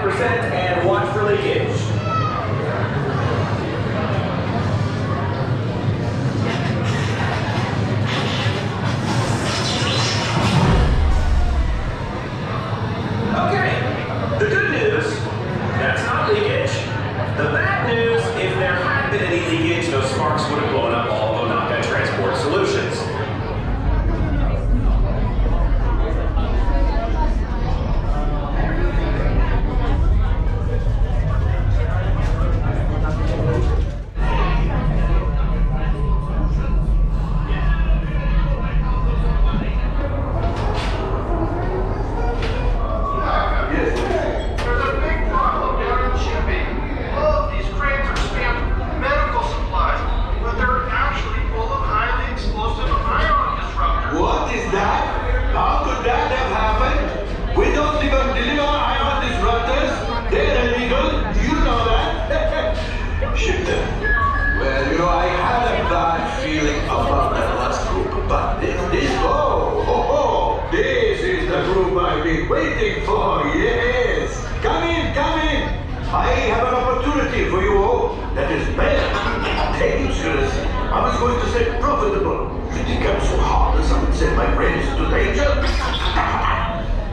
5% and watch for leakage. Okay, the good news, that's not leakage. The bad news, if there had been any leakage, those sparks would have blown up all of Onaka Transport Solutions. Waiting for, yes! Come in, come in! I have an opportunity for you all that is better, dangerous, I was going to say profitable. You think I'm so heartless I would send my friends to danger?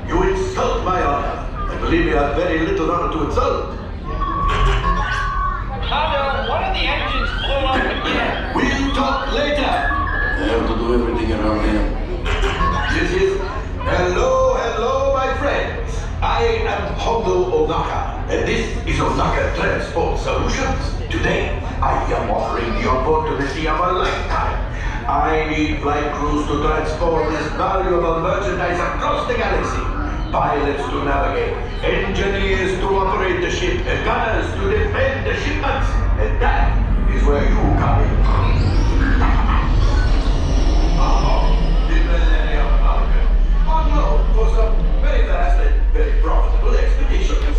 You insult my honor, and believe me, I have very little honor to insult. Hondo, one of the engines blew up again. We'll talk later! I have to do everything around here. This is... Hello, my friends. I am Hondo Onaka, and this is Onaka Transport Solutions. Today, I am offering the opportunity of a lifetime. I need flight crews to transport this valuable merchandise across the galaxy. Pilots to navigate, engineers to operate the ship, and gunners to defend the shipments. And that is where you come in. The Millennium Falcon. On loan for some very fast and very profitable expeditions.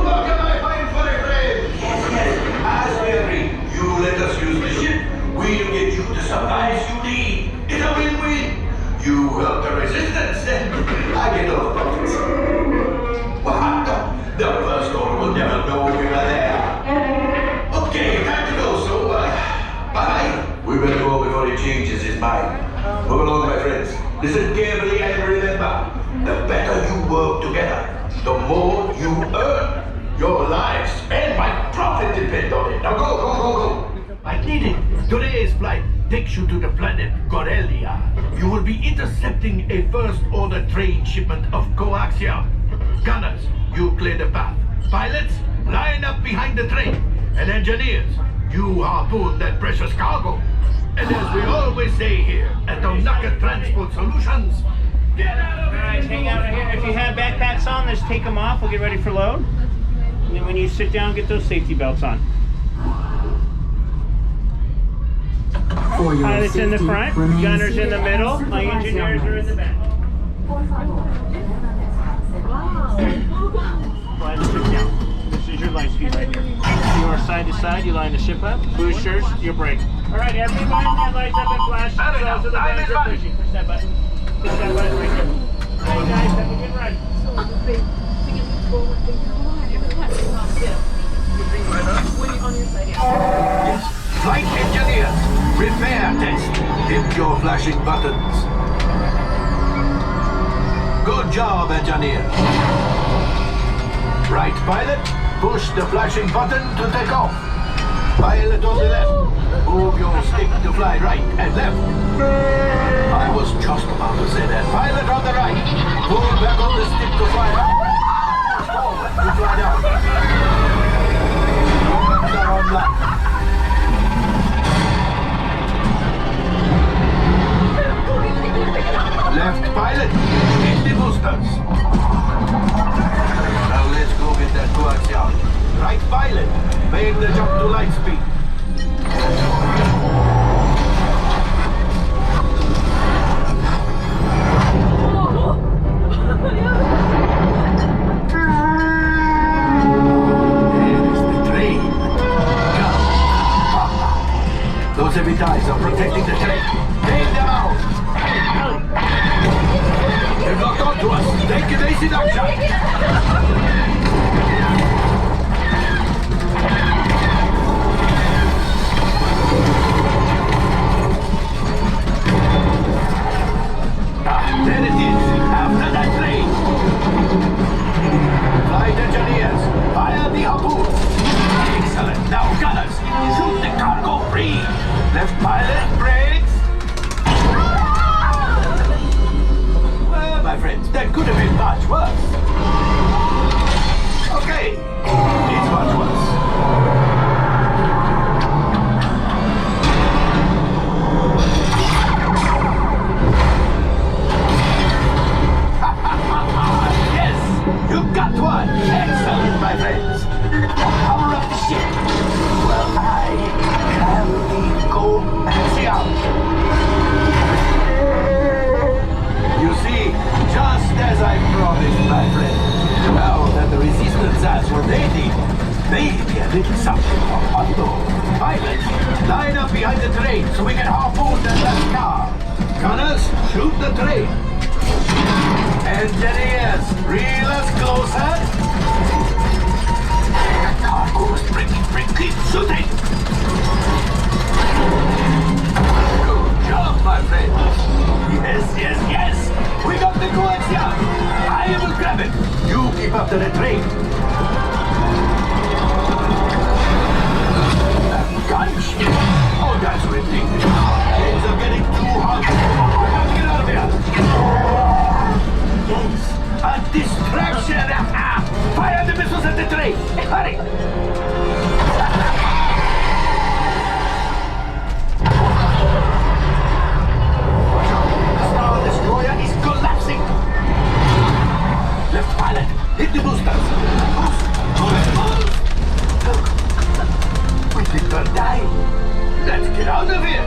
Welcome, my fine friends. Yes. As we agreed, you let us use the ship. We'll get you the supplies you need. It's a win-win. You help the resistance, and I get all the profits. What? The first owner will never know we were there. Okay, time to go, so, bye-bye. We better go before he changes his mind. Move along, my friends. Listen carefully and remember, the better you work together, the more you earn. Your lives and my profit depend on it. Now go. I need it. Today's flight takes you to the planet Gorelia. You will be intercepting a first-order train shipment of coaxium. Gunners, you clear the path. Pilots, line up behind the train. And engineers, you harpoon that precious cargo. And as we always say here at Onaka Transport Solutions, get out of here! Alright, hang out here. If you have backpacks on, let's take them off. We'll get ready for load. And then when you sit down, get those safety belts on. Pilots in the front, gunners in the middle, my engineers are in the back. Fly the ship down. This is your light speed right here. You are side to side, you line the ship up. Boosters, your brake. Alright, everybody, lights up and flash. So the buttons are pushing. Push that button. Push that button right here. Alright guys, have a good ride. yes, flight engineers, repair test. Hit your flashing buttons. Good job, engineer. Right, pilot, push the flashing button to take off. Pilot on the left, move your stick to fly right and left. I was just about to say that. Pilot on the right, pull back on the stick to fly up. Forward to fly down. Buttons are on left. Left pilot, hit the boosters. Now let's go get that coaxium. Right pilot, make the jump to light speed. There is the train. Those heavy ties are protecting the train. Take them out. They've locked onto us. Take Quick evasive action! There it is, after that train. Flight engineers, fire the harpoon. Excellent. Now, gunners, shoot the cargo free. Left pilot, brakes. Well, my friends, that could have been much worse. Okay, it's much worse. You got one! Excellent, my friends! Power of the ship! Well, I can go axial. You see, just as I promised, my friend, now that the resistance has what they need, maybe a little something for Otto. Pilots, line up behind the train so we can harpoon that last car. Gunners, shoot the train. Engineers, reel us closer. The cargo is breaking, shooting. Good job, my friend. Yes. We got the coaxium. I will grab it. You keep up to the train. Gunship. Oh, that's ridiculous. Things are getting too hot. We have to get out of here. Yes, a distraction! Fire the missiles at the train! Hurry! The Star Destroyer is collapsing! Left pilot, hit the boosters! Boost! We did not die! Let's get out of here!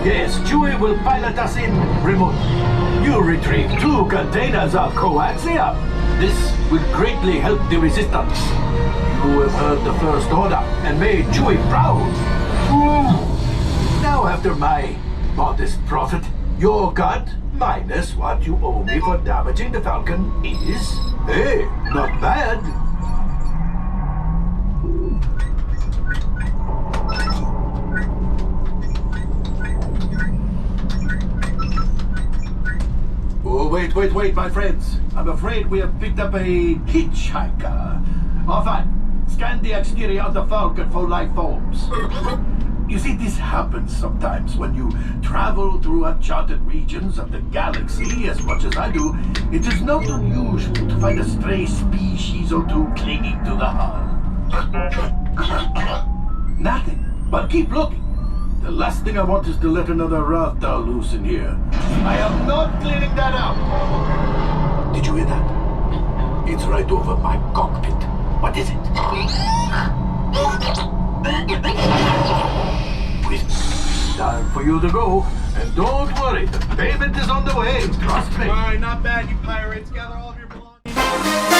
Yes, Chewie will pilot us in remote. You retrieve 2 containers of coaxium. This will greatly help the resistance. You have heard the First Order and made Chewie proud. Now, after my modest profit, your cut minus what you owe me for damaging the Falcon is, hey, not bad. Oh, wait, my friends. I'm afraid we have picked up a hitchhiker. Enfin, scan the exterior of the Falcon for life forms. You see, this happens sometimes when you travel through uncharted regions of the galaxy as much as I do. It is not unusual to find a stray species or two clinging to the hull. Nothing, but keep looking. The last thing I want is to let another Ratha loose in here. I am not cleaning that up. Did you hear that? It's right over my cockpit. What is it? Time for you to go. And don't worry, the payment is on the way. Trust me. All right, not bad, you pirates. Gather all of your belongings.